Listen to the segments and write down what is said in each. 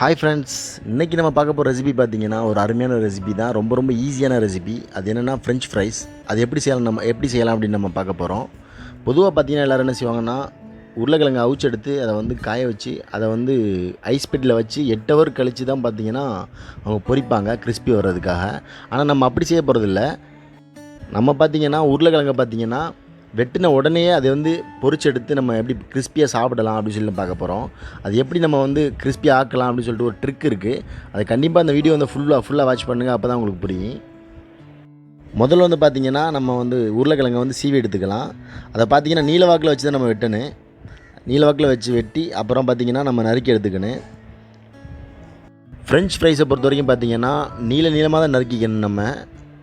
Hi friends, இன்றைக்கி நம்ம பார்க்க போகிற ரெசிபி பார்த்திங்கன்னா ஒரு அருமையான ரெசிபி தான். ரொம்ப ஈஸியான ரெசிபி. அது என்னென்னா ஃப்ரெஞ்ச் ஃப்ரைஸ். அது எப்படி செய்யலாம் அப்படின்னு நம்ம பார்க்க போகிறோம். பொதுவாக பார்த்திங்கன்னா எல்லோரும் என்ன செய்வாங்கன்னா, உருளைக்கிழங்கு அவிச்சு எடுத்து அதை வந்து காய வச்சு அதை வந்து ஐஸ் பெட்டியில் வச்சு 8 ஹவர் கழித்து தான் பார்த்திங்கன்னா அவங்க பொரிப்பாங்க கிறிஸ்பி வர்றதுக்காக. ஆனால் நம்ம அப்படி செய்ய போகிறதில்ல. நம்ம பார்த்திங்கன்னா உருளைக்கிழங்கை பார்த்திங்கன்னா வெட்டின உடனே அதை வந்து பொரிச்சு எடுத்து நம்ம எப்படி கிறிஸ்பியாக சாப்பிடலாம் அப்படின்னு சொல்லி பார்க்க போகிறோம். அது எப்படி நம்ம வந்து கிறிஸ்பியாக ஆக்கலாம் அப்படின்னு சொல்லிட்டு ஒரு ட்ரிக் இருக்குது. அது கண்டிப்பாக அந்த வீடியோ வந்து ஃபுல்லாக வாட்ச் பண்ணுங்கள். அப்போ தான் உங்களுக்கு புரியும். முதல்ல வந்து பார்த்திங்கன்னா நம்ம வந்து உருளைக்கிழங்கை வந்து சீவி எடுத்துக்கலாம். அதை பார்த்திங்கன்னா நீளவாக்கில் வச்சு தான் நம்ம வெட்டணும். நீளவாக்கில் வச்சு வெட்டி அப்புறம் பார்த்திங்கன்னா நம்ம நறுக்கி எடுத்துக்கணும். ஃப்ரெஞ்ச் ஃப்ரைஸை பொறுத்த வரைக்கும் பார்த்திங்கன்னா நீளமாக தான் நறுக்கிக்கணும் நம்ம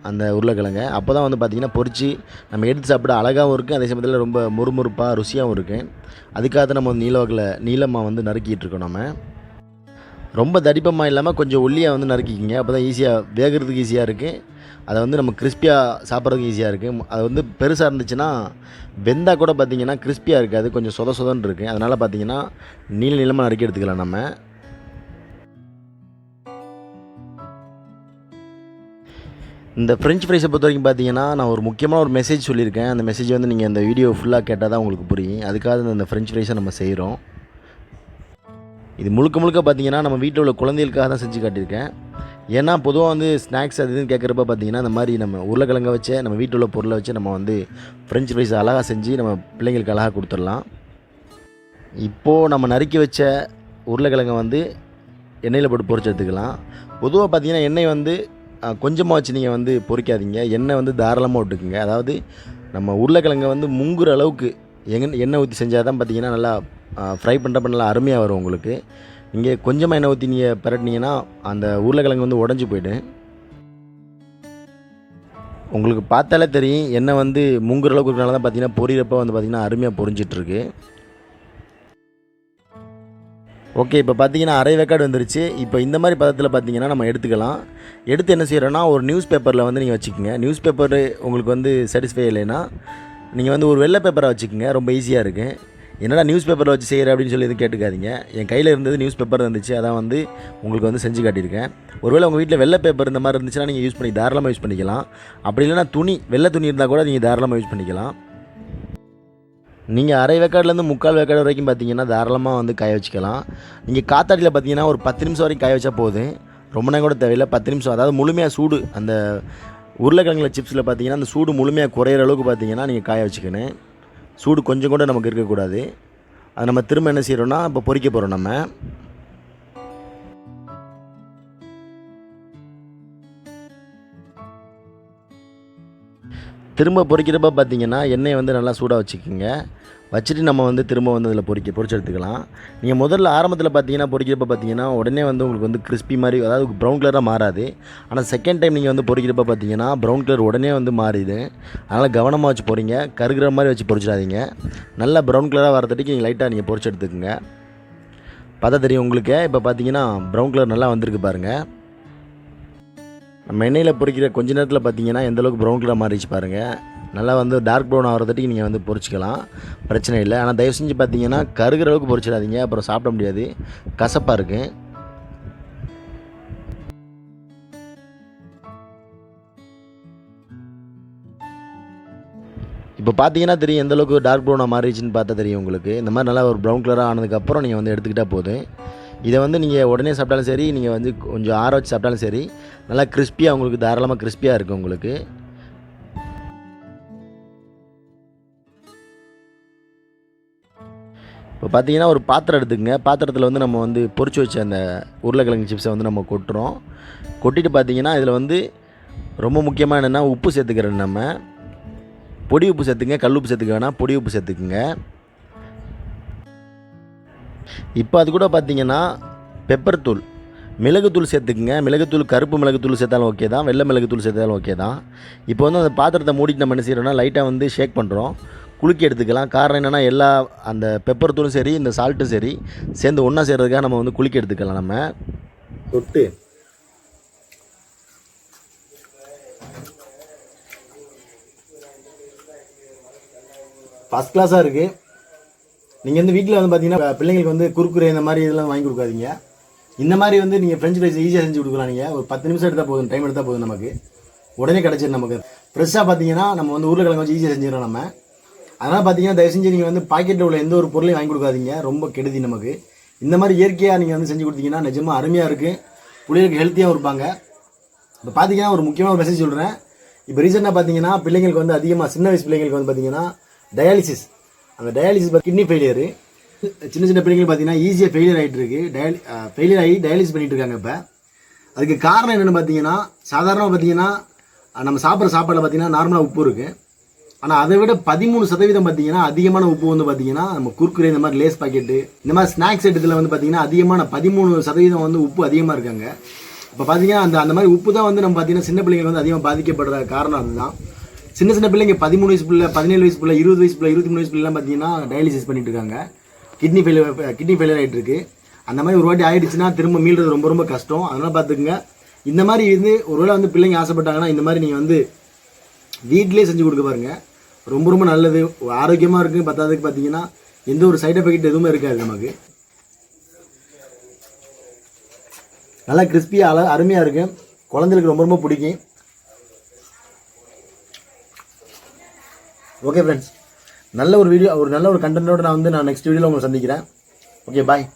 அந்த உருளைக்கிழங்கை. அப்போ தான் வந்து பார்த்திங்கன்னா பொரித்து நம்ம எடுத்து சாப்பிட அழகாகவும் இருக்குது, அதே சமயத்தில் ரொம்ப முறுமுறுப்பாக ருசியாகவும் இருக்குது. அதுக்காக தான் நம்ம நீளமாக வந்து நறுக்கிட்டு இருக்கோம். நம்ம ரொம்ப தடிப்பமாக இல்லாமல் கொஞ்சம் ஒல்லியாக வந்து நறுக்கிக்கிங்க. அப்போ தான் ஈஸியாக வேகிறதுக்கு ஈஸியாக இருக்குது. அதை வந்து நம்ம கிறிஸ்பியாக சாப்பிட்றதுக்கு ஈஸியாக இருக்குது. அது வந்து பெருசாக இருந்துச்சுன்னா வெந்தால் கூட பார்த்திங்கன்னா கிறிஸ்பியாக இருக்காது, கொஞ்சம் சொதன்னு இருக்குது. அதனால் பார்த்திங்கன்னா நீளமாக நறுக்கி எடுத்துக்கலாம். நம்ம இந்த ஃப்ரெஞ்ச் ஃப்ரைஸை பொறுத்த வரைக்கும் பார்த்தீங்கன்னா நான் ஒரு முக்கியமான ஒரு மெசேஜ் சொல்லியிருக்கேன். அந்த மெசேஜ் வந்து நீங்கள் அந்த வீடியோ ஃபுல்லாக கேட்டால் தான் உங்களுக்கு புரியும். அதுக்காக இந்த ஃப்ரெஞ்ச் ஃப்ரைஸை நம்ம செய்கிறோம். இது முழுக்க பார்த்தீங்கன்னா நம்ம வீட்டில் உள்ள குழந்தைகளுக்காக தான் செஞ்சு காட்டியிருக்கேன். ஏன்னா பொதுவாக வந்து ஸ்நாக்ஸ் அது இதுன்னு கேட்குறப்ப பார்த்தீங்கன்னா இந்த மாதிரி நம்ம உருளைக்கிழங்கை வச்சு நம்ம வீட்டில் உள்ள பொருளை வச்சு நம்ம வந்து ஃப்ரெஞ்ச் ஃப்ரைஸ் அழகாக செஞ்சு நம்ம பிள்ளைங்களுக்கு அழகாக கொடுத்துடலாம். இப்போது நம்ம நறுக்கி வச்ச உருளைக்கிழங்கை வந்து எண்ணெயில் போட்டு பொரிச்சு எடுத்துக்கலாம். பொதுவாக பார்த்தீங்கன்னா எண்ணெய் வந்து கொஞ்சமாக வச்சு நீங்கள் வந்து பொரிக்காதீங்க. எண்ணெய் வந்து தாராளமாக விட்டுக்குங்க. அதாவது நம்ம உருளைக்கிழங்கை வந்து முங்குற அளவுக்கு எண்ணெய் ஊற்றி செஞ்சால் தான் பார்த்திங்கன்னா நல்லா ஃப்ரை பண்ணுறப்ப நல்லா அருமையாக வரும் உங்களுக்கு. நீங்கள் கொஞ்சமாக எண்ணெய் ஊற்றி நீங்கள் பரட்டினீங்கன்னா அந்த உருளைக்கிழங்கு வந்து உடஞ்சி போய்டும். உங்களுக்கு பார்த்தாலே தெரியும் எண்ணெய் வந்து முங்குற அளவுக்கு இருக்கனால தான் பார்த்திங்கன்னா பொரியறப்போ வந்து பார்த்திங்கன்னா அருமையாக பொரிஞ்சிட்ருக்கு. ஓகே, இப்போ பார்த்தீங்கன்னா அரை வேக்காடு வந்துருச்சு. இப்போ இந்த மாதிரி பதத்தில் பார்த்தீங்கன்னா நம்ம எடுத்துக்கலாம். எடுத்து என்ன செய்கிறோன்னா ஒரு நியூஸ் பேப்பரில் வந்து நீங்கள் வச்சுக்கோங்க. நியூஸ் பேப்பரு உங்களுக்கு வந்து சாட்டிஸ்ஃபை இல்லைன்னா நீங்கள் வந்து ஒரு வெள்ளை பேப்பரை வச்சுக்கோங்க. ரொம்ப ஈஸியாக இருக்குது. என்னடா நியூஸ் பேப்பரில் வச்சு செய்கிற அப்படின்னு சொல்லி எதுவும் கேட்டுக்காதீங்க. என் கையில் இருந்தது நியூஸ் பேப்பர் இருந்துச்சு, அதான் வந்து உங்களுக்கு வந்து செஞ்சு காட்டியிருக்கேன். ஒருவேளை உங்கள் வீட்டில் வெள்ளை பேப்பர் இந்த மாதிரி இருந்துச்சுன்னா நீங்கள் தாராளமாக யூஸ் பண்ணிக்கலாம். அப்படி இல்லைனா வெள்ளை துணி இருந்தால் கூட நீங்கள் தாராளமாக யூஸ் பண்ணிக்கலாம். நீங்கள் அரை வேக்காடுலேருந்து 3/4 வேக்காடு வரைக்கும் பார்த்தீங்கன்னா தாராளமாக வந்து காய வச்சுக்கலாம். நீங்கள் காத்தாடியில் பார்த்தீங்கன்னா ஒரு 10 நிமிஷம் வரைக்கும் காய வச்சா போதும். ரொம்ப நேரம் கூட தேவையில்லை. 10 நிமிஷம், அதாவது முழுமையாக சூடு அந்த உருளைக்கிழங்குல சிப்ஸில் பார்த்தீங்கன்னா அந்த சூடு முழுமையாக குறையிற அளவுக்கு பார்த்தீங்கன்னா நீங்கள் காய வச்சுக்கணும். சூடு கொஞ்சம் கூட நமக்கு இருக்கக்கூடாது. அது நம்ம திரும்ப என்ன செய்கிறோன்னா இப்போ பொரிக்க போகிறோம். நம்ம திரும்ப பொரிக்கிறப்ப பார்த்திங்கன்னா எண்ணெயை வந்து நல்லா சூடாக வச்சுக்கோங்க. வச்சுட்டு நம்ம வந்து திரும்ப வந்து அதில் பொரிச்சு எடுத்துக்கலாம். நீங்கள் முதல்ல ஆரம்பத்தில் பார்த்தீங்கன்னா பொரிக்கிறப்ப பார்த்தீங்கன்னா உடனே வந்து உங்களுக்கு வந்து கிறிஸ்பி மாதிரி, அதாவது ப்ரௌன் கலராக மாறாது. ஆனால் செகண்ட் டைம் நீங்கள் வந்து பொரிக்கிறப்ப பார்த்தீங்கன்னா ப்ரௌன் கலர் உடனே வந்து மாறிடுது. அதனால் கவனமாக வச்சு பொரிங்க. கருகிற மாதிரி வச்சு பொரிச்சிடாதீங்க. நல்லா ப்ரௌன் கலராக வரதுக்கு நீங்கள் லைட்டாக நீங்கள் பொரிச்சு எடுத்துக்கோங்க. பார்த்தா தெரியும் உங்களுக்கு. இப்போ பார்த்தீங்கன்னா ப்ரௌன் கலர் நல்லா வந்திருக்கு பாருங்கள். நம்ம எண்ணெயில் பொரிக்கிற கொஞ்ச நேரத்தில் பார்த்தீங்கன்னா எந்தளவுக்கு ப்ரௌன் கலர் மாறிச்சு பாருங்கள். நல்லா வந்து டார்க் ப்ரௌன் ஆகிறதுக்கு நீங்கள் வந்து பொரிச்சிக்கலாம், பிரச்சனை இல்லை. ஆனால் தயவு செஞ்சு பார்த்தீங்கன்னா கருகிற அளவுக்கு பொரிச்சிடாதீங்க, அப்புறம் சாப்பிட முடியாது, கசப்பாக இருக்குது. இப்போ பார்த்தீங்கன்னா தெரியும் எந்தளவுக்கு டார்க் ப்ரௌனாக மாறிடுச்சுன்னு பார்த்தா தெரியும் உங்களுக்கு. இந்த மாதிரி நல்லா ஒரு ப்ரௌன் கலராக ஆனதுக்கப்புறம் நீங்கள் வந்து எடுத்துக்கிட்டால் போதும். இதை வந்து நீங்கள் உடனே சாப்பிட்டாலும் சரி, நீங்கள் வந்து கொஞ்சம் ஆற வச்சு சாப்பிட்டாலும் சரி, நல்லா கிறிஸ்பியாக உங்களுக்கு தாராளமாக கிறிஸ்பியாக இருக்குது உங்களுக்கு. இப்போ பார்த்தீங்கன்னா ஒரு பாத்திரம் எடுத்துக்கங்க. பாத்திரத்தில் வந்து நம்ம வந்து பொரிச்சு வச்ச அந்த உருளைக்கிழங்கு சிப்ஸை வந்து நம்ம கொட்டுறோம். கொட்டிட்டு பார்த்தீங்கன்னா இதில் வந்து ரொம்ப முக்கியமாக என்னென்னா உப்பு சேர்த்துக்கிறேன். நம்ம பொடி உப்பு சேர்த்துங்க, கல் உப்பு சேர்த்துக்க வேணாம், பொடி உப்பு சேர்த்துக்குங்க. இப்போ அது கூட பார்த்தீங்கன்னா பெப்பர் தூள், மிளகுத்தூள் சேர்த்துக்குங்க. மிளகுத்தூள் கருப்பு மிளகுத்தூள் சேர்த்தாலும் ஓகே தான், வெள்ளை மிளகுத்தூள் சேர்த்தாலும் ஓகே தான். இப்போ வந்து அந்த பாத்திரத்தை மூடிட்டு நம்ம என்ன செய்கிறோம்னா லைட்டாக வந்து ஷேக் பண்ணுறோம், குலுக்கி எடுத்துக்கலாம். காரணம் என்னென்னா எல்லா அந்த பெப்பர் தூளும் சரி இந்த சால்ட்டும் சரி சேர்ந்து ஒன்றா சேர்றதுக்காக நம்ம வந்து குலுக்கி எடுத்துக்கலாம். நம்ம தொட்டு ஃபஸ்ட் கிளாஸாக இருக்குது. நீங்கள் வந்து வீட்டில் வந்து பார்த்தீங்கன்னா பிள்ளைங்களுக்கு வந்து குறுக்குறே இந்த மாதிரி இதெல்லாம் வாங்கி கொடுக்காதீங்க. இந்த மாதிரி வந்து நீங்கள் ஃப்ரெஞ்ச் ஃப்ரைஸ் ஈஸியாக செஞ்சு கொடுக்கலாம். நீங்கள் ஒரு 10 நிமிஷம் எடுத்தால் போதும், டைம் எடுத்தால் போதும், நமக்கு உடனே கிடச்சிடும். நமக்கு ஃப்ரெஷ்ஷாக பார்த்தீங்கன்னா நம்ம வந்து உருளைக்கிழங்கு வச்சு ஈஸியாக செஞ்சிடலாம் நம்ம. அதனால் பார்த்தீங்கன்னா தயவு செஞ்சு நீங்கள் வந்து பாக்கெட்டில் உள்ள எந்த ஒரு பொருளையும் வாங்கி கொடுக்காதீங்க, ரொம்ப கெடுதி நமக்கு. இந்த மாதிரி இயற்கையாக நீங்கள் வந்து செஞ்சு கொடுத்தீங்கன்னா நிஜமாக அருமையாக இருக்குது, பிள்ளைகளுக்கு ஹெல்த்தியாகவும் இருப்பாங்க. இப்போ பார்த்தீங்கன்னா ஒரு முக்கியமான ஒரு மெசேஜ் சொல்கிறேன். இப்போ ரீசெண்டாக பார்த்தீங்கன்னா பிள்ளைங்களுக்கு வந்து அதிகமாக சின்ன வயசு பிள்ளைங்களுக்கு வந்து பார்த்தீங்கன்னா டயாலிசிஸ், அந்த டயாலிசிஸ் கிட்னி ஃபெயிலியரு சின்ன சின்ன பிள்ளைங்களுக்கு பார்த்தீங்கன்னா ஈஸியாக ஃபெயிலியர் ஆகிட்டு இருக்கு. ஃபெயிலியர் ஆகி டயாலிசிஸ் பண்ணிட்டு இருக்காங்க. இப்போ அதுக்கு காரணம் என்னென்னு பார்த்தீங்கன்னா, சாதாரணமாக பார்த்தீங்கன்னா நம்ம சாப்பிட்ற சாப்பாடில் பார்த்தீங்கன்னா நார்மலாக உப்பு இருக்குது. ஆனால் அதை விட 13% பார்த்தீங்கன்னா அதிகமான உப்பு வந்து பார்த்தீங்கன்னா நம்ம குர்குரே, இந்த மாதிரி லேஸ் பாக்கெட்டு, இந்த மாதிரி ஸ்நாக்ஸ் ஐட்டத்தில் வந்து பார்த்தீங்கன்னா அதிகமான 13% வந்து உப்பு அதிகமாக இருக்காங்க. இப்போ பார்த்தீங்கன்னா அந்த மாதிரி உப்பு தான் வந்து நம்ம பார்த்தீங்கன்னா சின்ன பிள்ளைங்க வந்து அதிகமாக பாதிக்கப்படுற காரணம் அதுதான். சின்ன சின்ன பிள்ளைங்க 13 வயசு பிள்ளை, 17 வயசு பிள்ளை, 20 வயசு பிள்ளை, 23 வயசு பிள்ளைலாம் பார்த்தீங்கன்னா டயாலிசிஸ் பண்ணிட்டு இருக்காங்க. கிட்னி ஃபெயிலியர் ஆகிட்டு இருக்கு. அந்த மாதிரி ஒரு வாட்டி ஆயிடுச்சுன்னா திரும்ப மீள்றது ரொம்ப ரொம்ப கஷ்டம். அதனால் பார்த்துக்குங்க. இந்த மாதிரி வந்து ஒருவேளை வந்து பிள்ளைங்க ஆசைப்பட்டாங்கன்னா இந்த மாதிரி நீங்கள் வந்து வீட்டிலே செஞ்சு கொடுக்க பாருங்க, ரொம்ப ரொம்ப நல்லது, ஆரோக்கியமாக இருக்குது. பத்தாவதுக்கு பார்த்தீங்கன்னா எந்த ஒரு சைட் எஃபெக்ட் எதுவுமே இருக்காது. நமக்கு நல்லா கிறிஸ்பியாக அருமையாக இருக்குது, குழந்தைகளுக்கு ரொம்ப ரொம்ப பிடிக்கும். ஓகே ஃப்ரெண்ட்ஸ், நல்ல ஒரு வீடியோ, ஒரு நல்ல ஒரு கண்டென்ட்டோட நான் நெக்ஸ்ட் வீடியோவில் உங்களை சந்திக்கிறேன். ஓகே, பாய்.